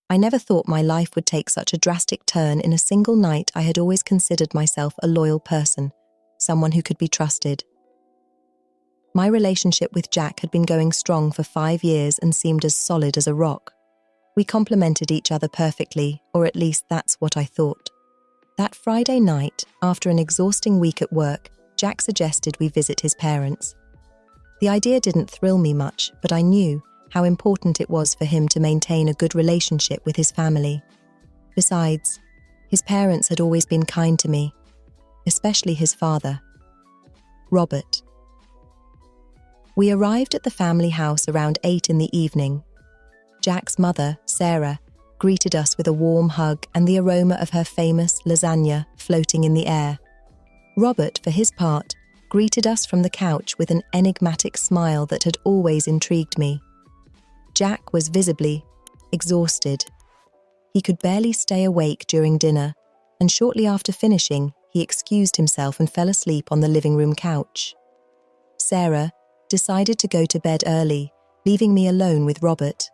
I never thought my life would take such a drastic turn in a single night. I had always considered myself a loyal person, someone who could be trusted. My relationship with Jack had been going strong for 5 years and seemed as solid as a rock. We complemented each other perfectly, or at least that's what I thought. That Friday night, after an exhausting week at work, Jack suggested we visit his parents. The idea didn't thrill me much, but I knew how important it was for him to maintain a good relationship with his family. Besides, his parents had always been kind to me, especially his father, Robert. We arrived at the family house around 8 in the evening. Jack's mother, Sarah, greeted us with a warm hug and the aroma of her famous lasagna floating in the air. Robert, for his part, greeted us from the couch with an enigmatic smile that had always intrigued me. Jack was visibly exhausted. He could barely stay awake during dinner, and shortly after finishing, he excused himself and fell asleep on the living room couch. Sarah decided to go to bed early, leaving me alone with Robert.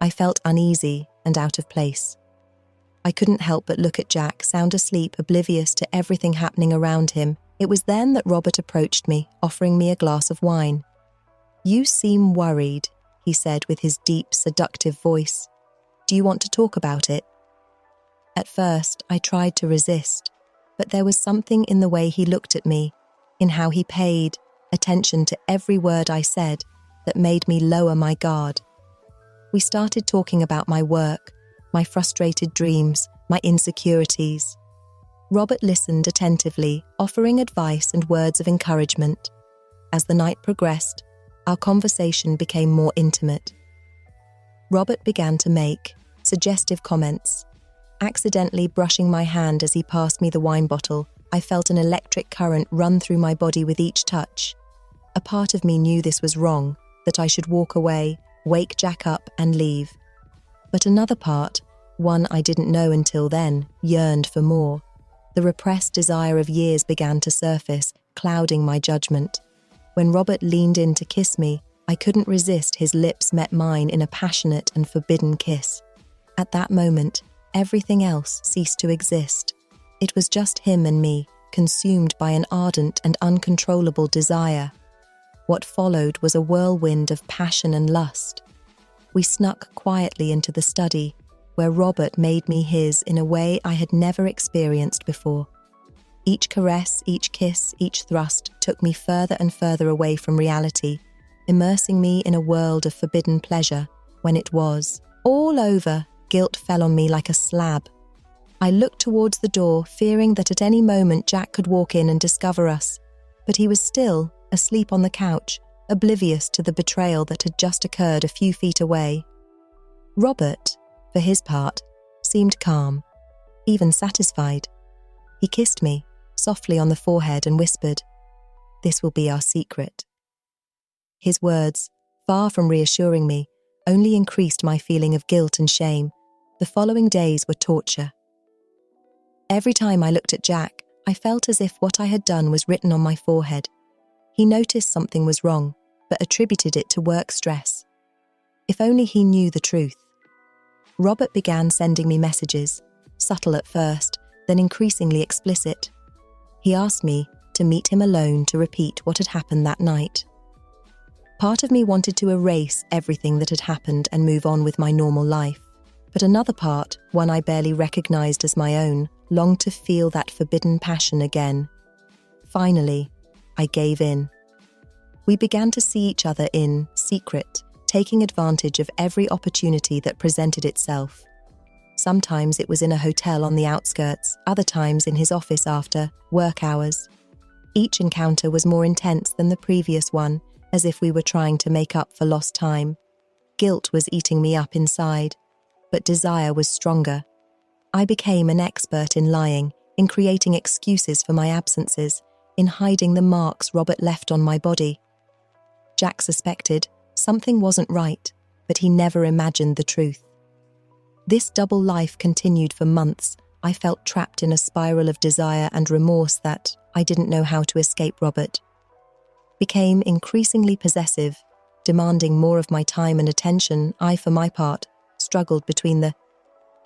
I felt uneasy and out of place. I couldn't help but look at Jack, sound asleep, oblivious to everything happening around him. It was then that Robert approached me, offering me a glass of wine. "You seem worried," he said with his deep, seductive voice. "Do you want to talk about it?" At first, I tried to resist, but there was something in the way he looked at me, in how he paid attention to every word I said, that made me lower my guard. We started talking about my work, my frustrated dreams, my insecurities. Robert listened attentively, offering advice and words of encouragement. As the night progressed, our conversation became more intimate. Robert began to make suggestive comments. Accidentally brushing my hand as he passed me the wine bottle, I felt an electric current run through my body with each touch. A part of me knew this was wrong, that I should walk away, wake Jack up and leave. But another part, one I didn't know until then, yearned for more. The repressed desire of years began to surface, clouding my judgment. When Robert leaned in to kiss me, I couldn't resist. His lips met mine in a passionate and forbidden kiss. At that moment, everything else ceased to exist. It was just him and me, consumed by an ardent and uncontrollable desire. What followed was a whirlwind of passion and lust. We snuck quietly into the study, where Robert made me his in a way I had never experienced before. Each caress, each kiss, each thrust took me further and further away from reality, immersing me in a world of forbidden pleasure. When it was all over, guilt fell on me like a slab. I looked towards the door, fearing that at any moment Jack could walk in and discover us, but he was still asleep on the couch, oblivious to the betrayal that had just occurred a few feet away. Robert, for his part, seemed calm, even satisfied. He kissed me softly on the forehead and whispered, "This will be our secret." His words, far from reassuring me, only increased my feeling of guilt and shame. The following days were torture. Every time I looked at Jack, I felt as if what I had done was written on my forehead. He noticed something was wrong, but attributed it to work stress. If only he knew the truth. Robert began sending me messages, subtle at first, then increasingly explicit. He asked me to meet him alone to repeat what had happened that night. Part of me wanted to erase everything that had happened and move on with my normal life, but another part, one I barely recognized as my own, longed to feel that forbidden passion again. Finally, I gave in. We began to see each other in secret, taking advantage of every opportunity that presented itself. Sometimes it was in a hotel on the outskirts, other times in his office after work hours. Each encounter was more intense than the previous one, as if we were trying to make up for lost time. Guilt was eating me up inside, but desire was stronger. I became an expert in lying, in creating excuses for my absences, in hiding the marks Robert left on my body. Jack suspected something wasn't right, but he never imagined the truth. This double life continued for months. I felt trapped in a spiral of desire and remorse that I didn't know how to escape. Robert became increasingly possessive, demanding more of my time and attention. I, for my part, struggled between the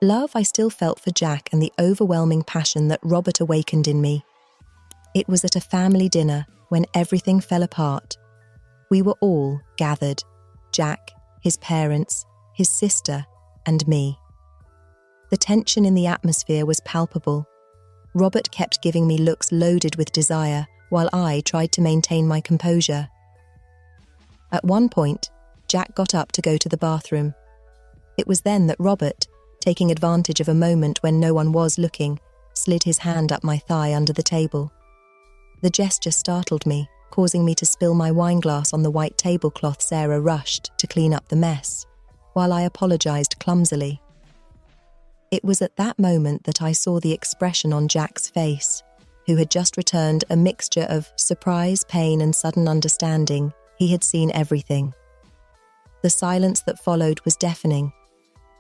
Love I still felt for Jack and the overwhelming passion that Robert awakened in me. It was at a family dinner when everything fell apart. We were all gathered: Jack, his parents, his sister, and me. The tension in the atmosphere was palpable. Robert kept giving me looks loaded with desire, while I tried to maintain my composure. At one point, Jack got up to go to the bathroom. It was then that Robert, taking advantage of a moment when no one was looking, slid his hand up my thigh under the table. The gesture startled me, causing me to spill my wineglass on the white tablecloth Sarah rushed to clean up the mess, while I apologized clumsily. It was at that moment that I saw the expression on Jack's face, who had just returned a mixture of surprise, pain, and sudden understanding. He had seen everything. The silence that followed was deafening.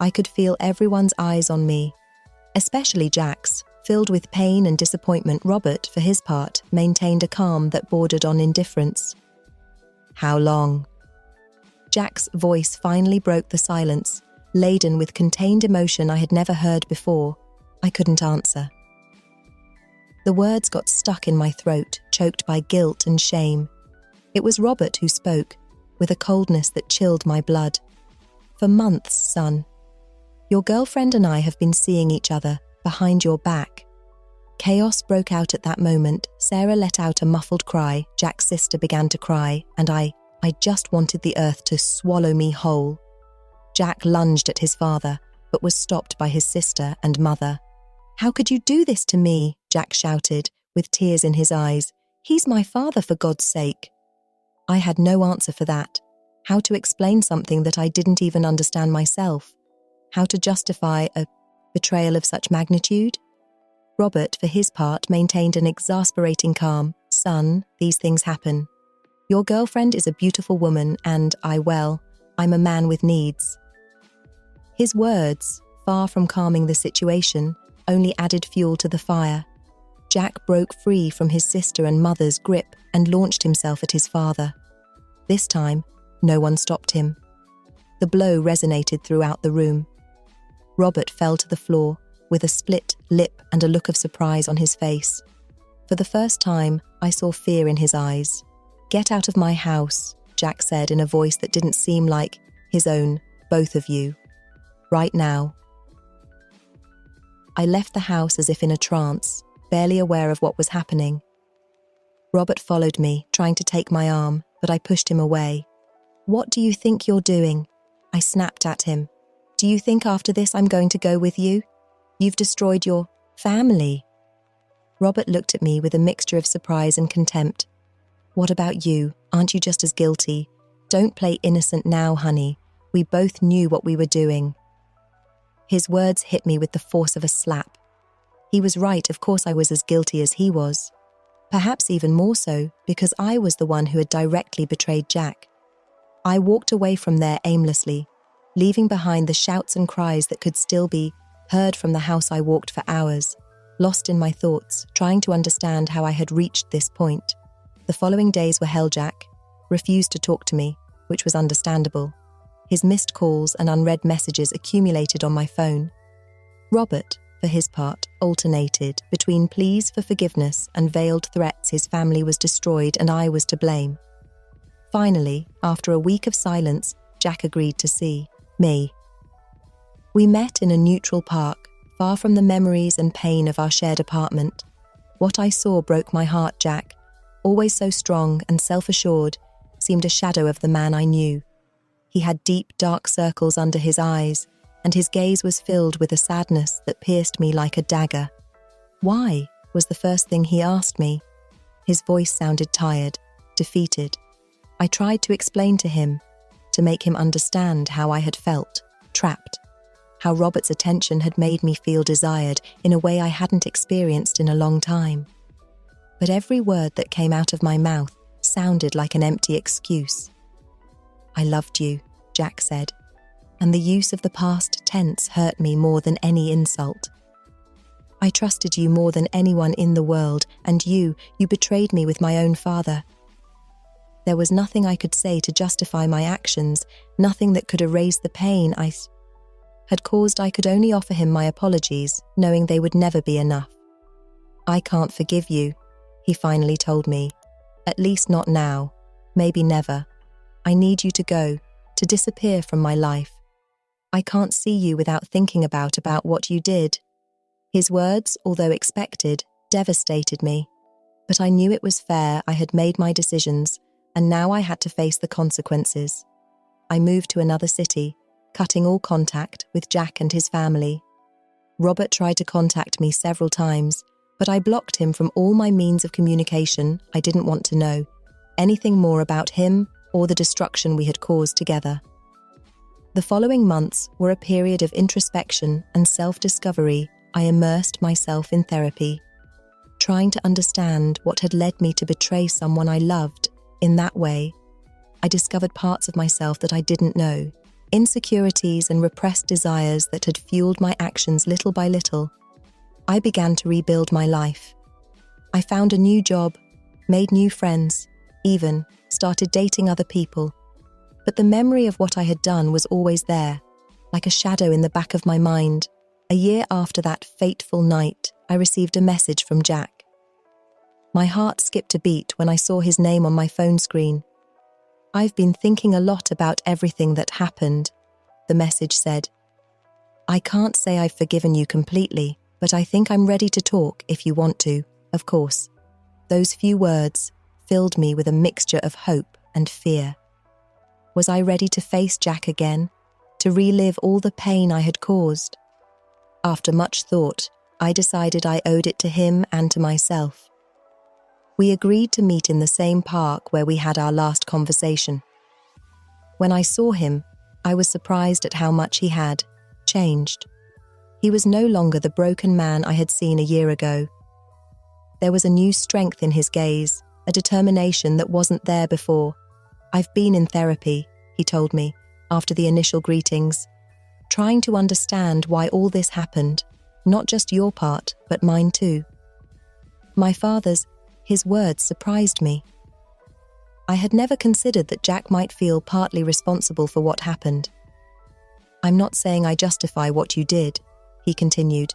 I could feel everyone's eyes on me, especially Jack's. Filled with pain and disappointment, Robert, for his part, maintained a calm that bordered on indifference. "How long?" Jack's voice finally broke the silence, laden with contained emotion I had never heard before. I couldn't answer. The words got stuck in my throat, choked by guilt and shame. It was Robert who spoke, with a coldness that chilled my blood. "For months, son. Your girlfriend and I have been seeing each other behind your back." Chaos broke out at that moment. Sarah let out a muffled cry, Jack's sister began to cry, and I just wanted the earth to swallow me whole. Jack lunged at his father, but was stopped by his sister and mother. "How could you do this to me?" Jack shouted, with tears in his eyes. "He's my father, for God's sake." I had no answer for that. How to explain something that I didn't even understand myself? How to justify a betrayal of such magnitude? Robert, for his part, maintained an exasperating calm. "Son, these things happen. Your girlfriend is a beautiful woman and I'm a man with needs." His words, far from calming the situation, only added fuel to the fire. Jack broke free from his sister and mother's grip and launched himself at his father. This time, no one stopped him. The blow resonated throughout the room. Robert fell to the floor, with a split lip and a look of surprise on his face. For the first time, I saw fear in his eyes. "Get out of my house," Jack said in a voice that didn't seem like his own. "Both of you. Right now." I left the house as if in a trance, barely aware of what was happening. Robert followed me, trying to take my arm, but I pushed him away. "What do you think you're doing?" I snapped at him. "Do you think after this I'm going to go with you? You've destroyed your family." Robert looked at me with a mixture of surprise and contempt. "What about you? Aren't you just as guilty? Don't play innocent now, honey. We both knew what we were doing." His words hit me with the force of a slap. He was right, of course I was as guilty as he was. Perhaps even more so, because I was the one who had directly betrayed Jack. I walked away from there aimlessly, leaving behind the shouts and cries that could still be heard from the house. I walked for hours, lost in my thoughts, trying to understand how I had reached this point. The following days were hell. Jack refused to talk to me, which was understandable. His missed calls and unread messages accumulated on my phone. Robert, for his part, alternated between pleas for forgiveness and veiled threats. His family was destroyed and I was to blame. Finally, after a week of silence, Jack agreed to see me. We met in a neutral park, far from the memories and pain of our shared apartment. What I saw broke my heart. Jack, always so strong and self-assured, seemed a shadow of the man I knew. He had deep, dark circles under his eyes, and his gaze was filled with a sadness that pierced me like a dagger. "Why?" was the first thing he asked me. His voice sounded tired, defeated. I tried to explain to him, to make him understand how I had felt, trapped, how Robert's attention had made me feel desired in a way I hadn't experienced in a long time. But every word that came out of my mouth sounded like an empty excuse. "I loved you," Jack said, and the use of the past tense hurt me more than any insult. "I trusted you more than anyone in the world, and you betrayed me with my own father." There was nothing I could say to justify my actions, nothing that could erase the pain had caused I could only offer him my apologies, knowing they would never be enough. "I can't forgive you," he finally told me. "At least not now. Maybe never. I need you to go, to disappear from my life. I can't see you without thinking about what you did." His words, although expected, devastated me. But I knew it was fair. I had made my decisions, and now I had to face the consequences. I moved to another city, cutting all contact with Jack and his family. Robert tried to contact me several times, but I blocked him from all my means of communication. I didn't want to know anything more about him or the destruction we had caused together. The following months were a period of introspection and self-discovery. I immersed myself in therapy, trying to understand what had led me to betray someone I loved in that way. I discovered parts of myself that I didn't know, insecurities and repressed desires that had fueled my actions little by little. I began to rebuild my life. I found a new job, made new friends, even started dating other people. But the memory of what I had done was always there, like a shadow in the back of my mind. A year after that fateful night, I received a message from Jack. My heart skipped a beat when I saw his name on my phone screen. "I've been thinking a lot about everything that happened," the message said. "I can't say I've forgiven you completely, but I think I'm ready to talk if you want to, of course." Those few words filled me with a mixture of hope and fear. Was I ready to face Jack again, to relive all the pain I had caused? After much thought, I decided I owed it to him and to myself. We agreed to meet in the same park where we had our last conversation. When I saw him, I was surprised at how much he had changed. He was no longer the broken man I had seen a year ago. There was a new strength in his gaze, a determination that wasn't there before. "I've been in therapy," he told me, after the initial greetings, "trying to understand why all this happened, not just your part, but mine too." My father's, his words surprised me. I had never considered that Jack might feel partly responsible for what happened. "I'm not saying I justify what you did," he continued,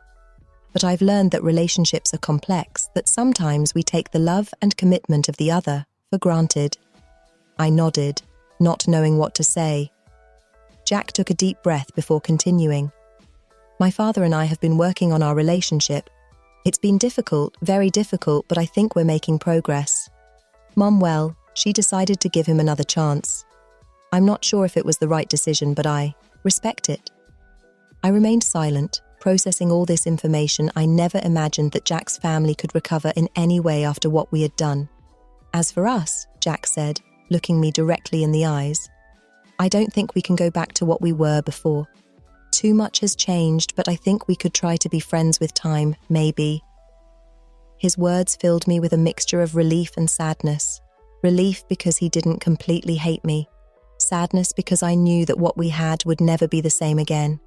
"but I've learned that relationships are complex, that sometimes we take the love and commitment of the other for granted." I nodded, not knowing what to say. Jack took a deep breath before continuing. "My father and I have been working on our relationship. It's been difficult, very difficult, but I think we're making progress. Mom, well, she decided to give him another chance. I'm not sure if it was the right decision, but I respect it." I remained silent, processing all this information. I never imagined that Jack's family could recover in any way after what we had done. "As for us," Jack said, looking me directly in the eyes, "I don't think we can go back to what we were before. Too much has changed, but I think we could try to be friends with time, maybe." His words filled me with a mixture of relief and sadness. Relief because he didn't completely hate me. Sadness because I knew that what we had would never be the same again.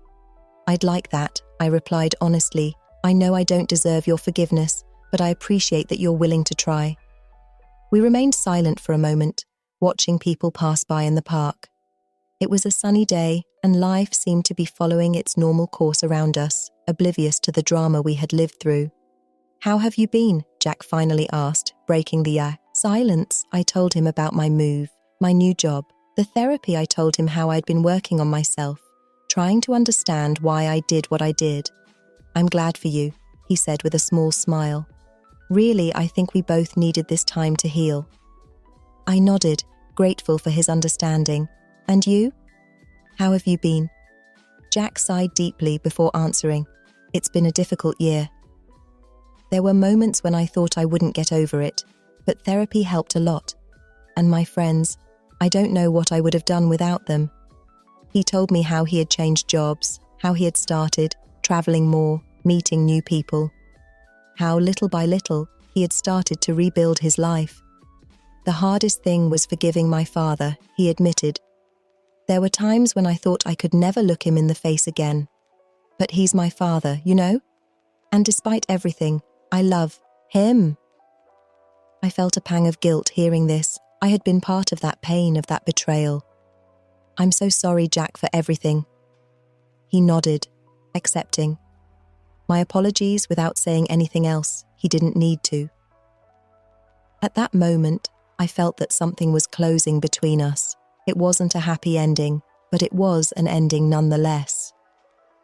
"I'd like that," I replied honestly. "I know I don't deserve your forgiveness, but I appreciate that you're willing to try." We remained silent for a moment, watching people pass by in the park. It was a sunny day, and life seemed to be following its normal course around us, oblivious to the drama we had lived through. "How have you been?" Jack finally asked, breaking the silence. I told him about my move, my new job, the therapy. I told him how I'd been working on myself, trying to understand why I did what I did. "I'm glad for you," he said with a small smile. "Really, I think we both needed this time to heal." I nodded, grateful for his understanding. "And you? How have you been?" Jack sighed deeply before answering. "It's been a difficult year. There were moments when I thought I wouldn't get over it, but therapy helped a lot. And my friends, I don't know what I would have done without them." He told me how he had changed jobs, how he had started traveling more, meeting new people, how little by little he had started to rebuild his life. "The hardest thing was forgiving my father," he admitted. "There were times when I thought I could never look him in the face again. But he's my father, you know? And despite everything, I love him." I felt a pang of guilt hearing this. I had been part of that pain, of that betrayal. "I'm so sorry, Jack, for everything." He nodded, accepting. My apologies without saying anything else. He didn't need to. At that moment, I felt that something was closing between us. It wasn't a happy ending, but it was an ending nonetheless.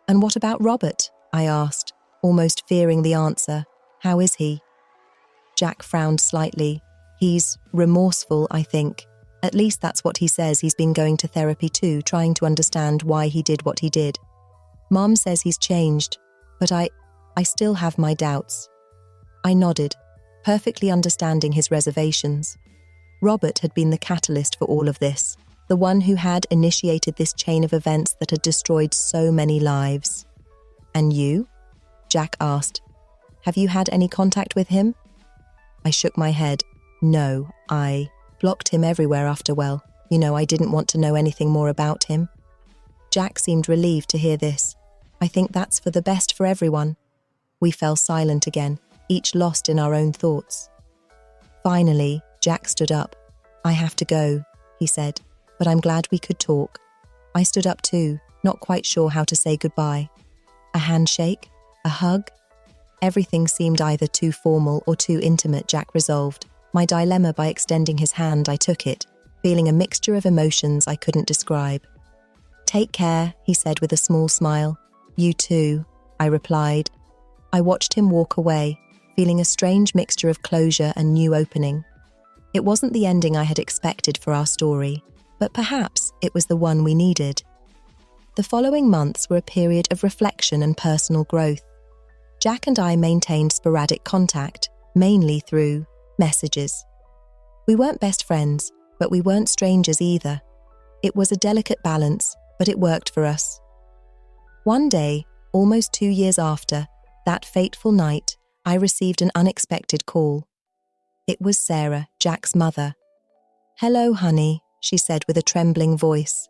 "And what about Robert?" I asked, almost fearing the answer. "How is he?" Jack frowned slightly. "He's remorseful, I think. At least that's what he says. He's been going to therapy too, trying to understand why he did what he did. Mom says he's changed, but I still have my doubts." I nodded, perfectly understanding his reservations. Robert had been the catalyst for all of this, the one who had initiated this chain of events that had destroyed so many lives. "And you?" Jack asked. "Have you had any contact with him?" I shook my head. "No, I blocked him everywhere after, well, I didn't want to know anything more about him." Jack seemed relieved to hear this. "I think that's for the best for everyone." We fell silent again, each lost in our own thoughts. Finally, Jack stood up. "I have to go," he said, "but I'm glad we could talk." I stood up too, not quite sure how to say goodbye. A handshake? A hug? Everything seemed either too formal or too intimate. Jack resolved my dilemma by extending his hand. I took it, feeling a mixture of emotions I couldn't describe. "Take care," he said with a small smile. "You too," I replied. I watched him walk away, feeling a strange mixture of closure and new opening. It wasn't the ending I had expected for our story, but perhaps it was the one we needed. The following months were a period of reflection and personal growth. Jack and I maintained sporadic contact, mainly through messages. We weren't best friends, but we weren't strangers either. It was a delicate balance, but it worked for us. One day, almost 2 years after, that fateful night, I received an unexpected call. It was Sarah, Jack's mother. "Hello, honey," she said with a trembling voice.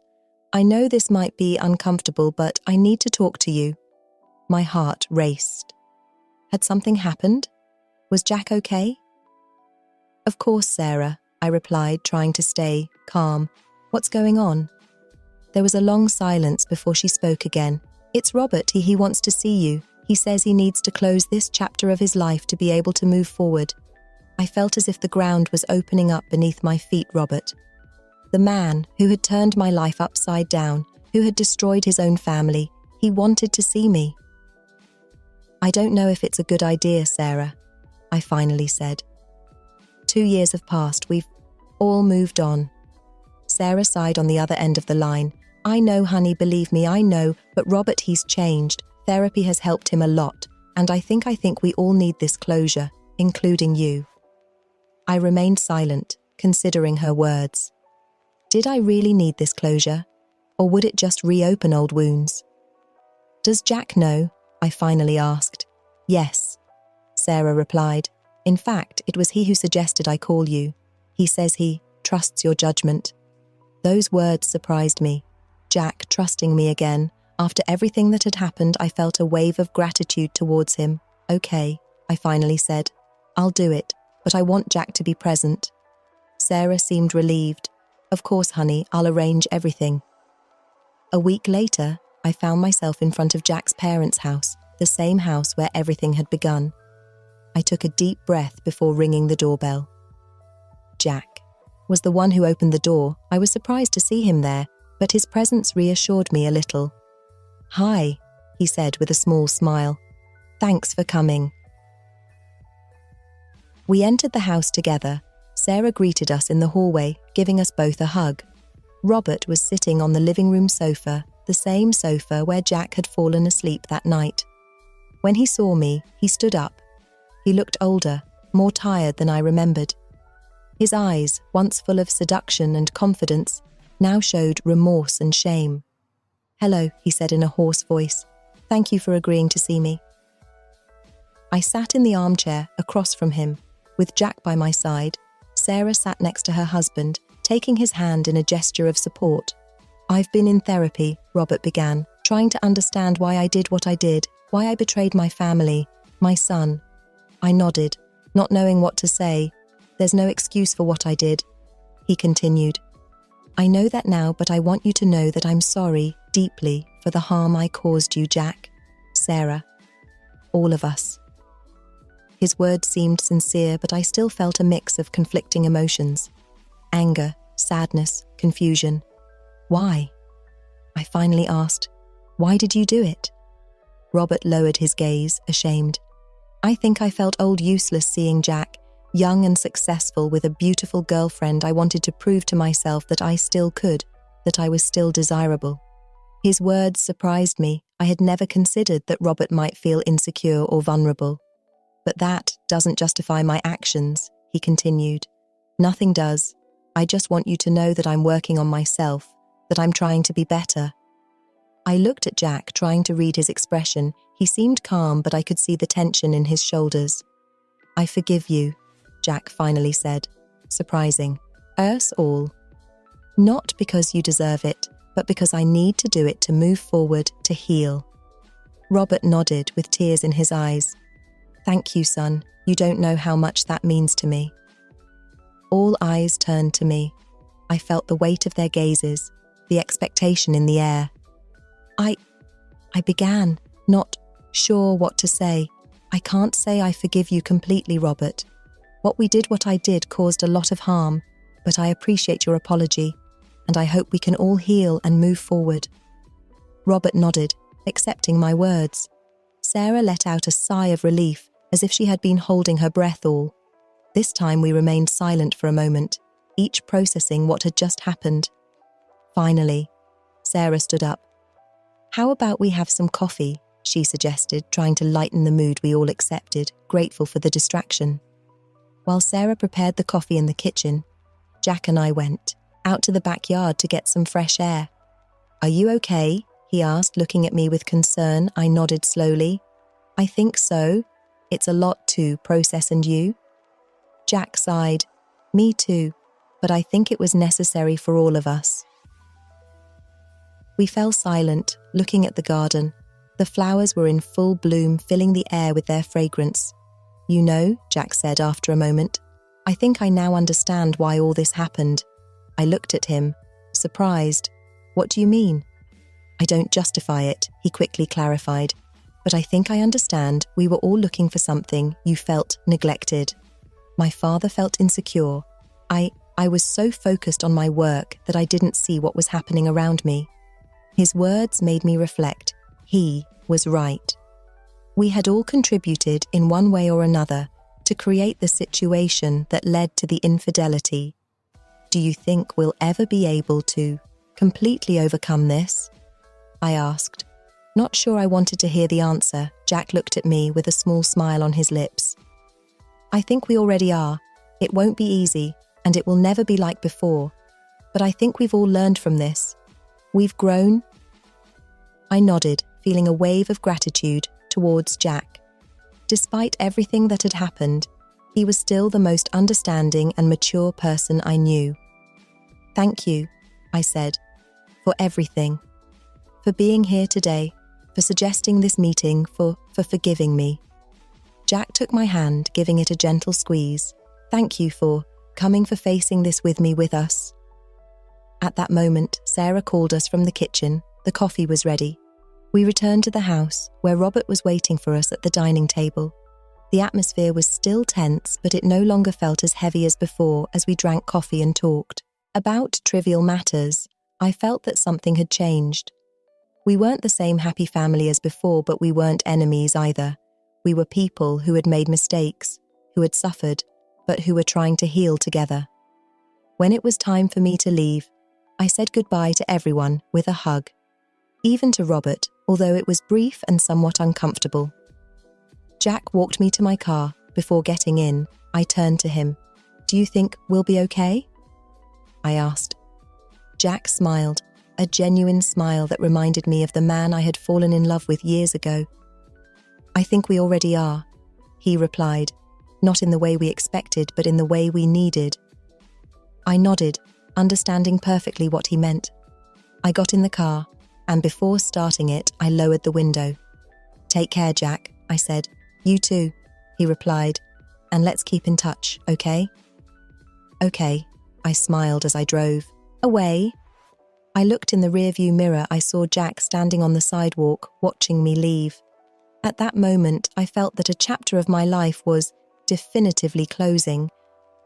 "I know this might be uncomfortable, but I need to talk to you." My heart raced. Had something happened? Was Jack okay? "Of course, Sarah," I replied, trying to stay calm. "What's going on?" There was a long silence before she spoke again. "It's Robert. He wants to see you. He says he needs to close this chapter of his life to be able to move forward." I felt as if the ground was opening up beneath my feet. Robert. The man who had turned my life upside down, who had destroyed his own family, he wanted to see me. "I don't know if it's a good idea, Sarah," I finally said. 2 years have passed. We've all moved on. Sarah sighed on the other end of the line. "I know, honey, believe me, I know, but Robert, he's changed. Therapy has helped him a lot, and I think we all need this closure, including you." I remained silent, considering her words. Did I really need this closure, or would it just reopen old wounds? "Does Jack know?" I finally asked. "Yes," Sarah replied. "In fact, it was he who suggested I call you. He says he trusts your judgment." Those words surprised me. Jack trusting me again. After everything that had happened, I felt a wave of gratitude towards him. "Okay," I finally said. "I'll do it, but I want Jack to be present." Sarah seemed relieved. "Of course, honey, I'll arrange everything." A week later, I found myself in front of Jack's parents' house, the same house where everything had begun. I took a deep breath before ringing the doorbell. Jack was the one who opened the door. I was surprised to see him there, but his presence reassured me a little. "Hi," he said with a small smile. "Thanks for coming." We entered the house together. Sarah greeted us in the hallway, giving us both a hug. Robert was sitting on the living room sofa, the same sofa where Jack had fallen asleep that night. When he saw me, he stood up. He looked older, more tired than I remembered. His eyes, once full of seduction and confidence, now showed remorse and shame. "Hello," he said in a hoarse voice. "Thank you for agreeing to see me." I sat in the armchair across from him, with Jack by my side. Sarah sat next to her husband, taking his hand in a gesture of support. "I've been in therapy," Robert began, "trying to understand why I did what I did, why I betrayed my family, my son." I nodded, not knowing what to say. "There's no excuse for what I did," he continued. "I know that now, but I want you to know that I'm sorry, deeply, for the harm I caused you, Jack, Sarah, all of us." His words seemed sincere, but I still felt a mix of conflicting emotions. Anger, sadness, confusion. "Why?" I finally asked. "Why did you do it?" Robert lowered his gaze, ashamed. I think I felt old useless seeing Jack, young and successful with a beautiful girlfriend. I wanted to prove to myself that I still could, that I was still desirable. His words surprised me. I had never considered that Robert might feel insecure or vulnerable. "But that doesn't justify my actions," he continued. "Nothing does. I just want you to know that I'm working on myself, that I'm trying to be better." I looked at Jack, trying to read his expression. He seemed calm, but I could see the tension in his shoulders. "I forgive you," Jack finally said. Surprising. "Us all. Not because you deserve it, but because I need to do it to move forward, to heal." Robert nodded with tears in his eyes. "Thank you, son. You don't know how much that means to me." All eyes turned to me. I felt the weight of their gazes, the expectation in the air. I began, not sure what to say. "I can't say I forgive you completely, Robert. What I did caused a lot of harm, but I appreciate your apology, and I hope we can all heal and move forward." Robert nodded, accepting my words. Sarah let out a sigh of relief, as if she had been holding her breath all. This time we remained silent for a moment, each processing what had just happened. Finally, Sarah stood up. "How about we have some coffee?" she suggested, trying to lighten the mood we all accepted, grateful for the distraction. While Sarah prepared the coffee in the kitchen, Jack and I went out to the backyard to get some fresh air. "Are you okay?" he asked, looking at me with concern. I nodded slowly. "I think so. It's a lot to process, and you?" Jack sighed. "Me too, but I think it was necessary for all of us." We fell silent, looking at the garden. The flowers were in full bloom, filling the air with their fragrance. "You know," Jack said after a moment, "I think I now understand why all this happened." I looked at him, surprised. "What do you mean?" "I don't justify it," he quickly clarified. "But I think I understand. We were all looking for something. You felt neglected. My father felt insecure. I was so focused on my work that I didn't see what was happening around me." His words made me reflect. He was right. We had all contributed in one way or another to create the situation that led to the infidelity. "Do you think we'll ever be able to completely overcome this?" I asked. Not sure I wanted to hear the answer. Jack looked at me with a small smile on his lips. "I think we already are. It won't be easy, and it will never be like before. But I think we've all learned from this. We've grown." I nodded, feeling a wave of gratitude towards Jack. Despite everything that had happened, he was still the most understanding and mature person I knew. "Thank you," I said, "for everything. For being here today, for suggesting this meeting, for forgiving me." Jack took my hand, giving it a gentle squeeze. "Thank you for coming, for facing this with me, with us." At that moment, Sarah called us from the kitchen. The coffee was ready. We returned to the house, where Robert was waiting for us at the dining table. The atmosphere was still tense, but it no longer felt as heavy as before as we drank coffee and talked about trivial matters. I felt that something had changed. We weren't the same happy family as before, but we weren't enemies either. We were people who had made mistakes, who had suffered, but who were trying to heal together. When it was time for me to leave, I said goodbye to everyone with a hug. Even to Robert, although it was brief and somewhat uncomfortable. Jack walked me to my car. Before getting in, I turned to him. "Do you think we'll be okay?" I asked. Jack smiled, a genuine smile that reminded me of the man I had fallen in love with years ago. "I think we already are," he replied, not in the way we expected, but in the way we needed. I nodded, understanding perfectly what he meant. I got in the car, and before starting it, I lowered the window. "Take care, Jack," I said. "You too," he replied, "and let's keep in touch, okay?" "Okay," I smiled as I drove away. I looked in the rearview mirror. I saw Jack standing on the sidewalk, watching me leave. At that moment, I felt that a chapter of my life was definitively closing,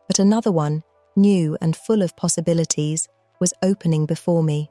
but another one, new and full of possibilities, was opening before me.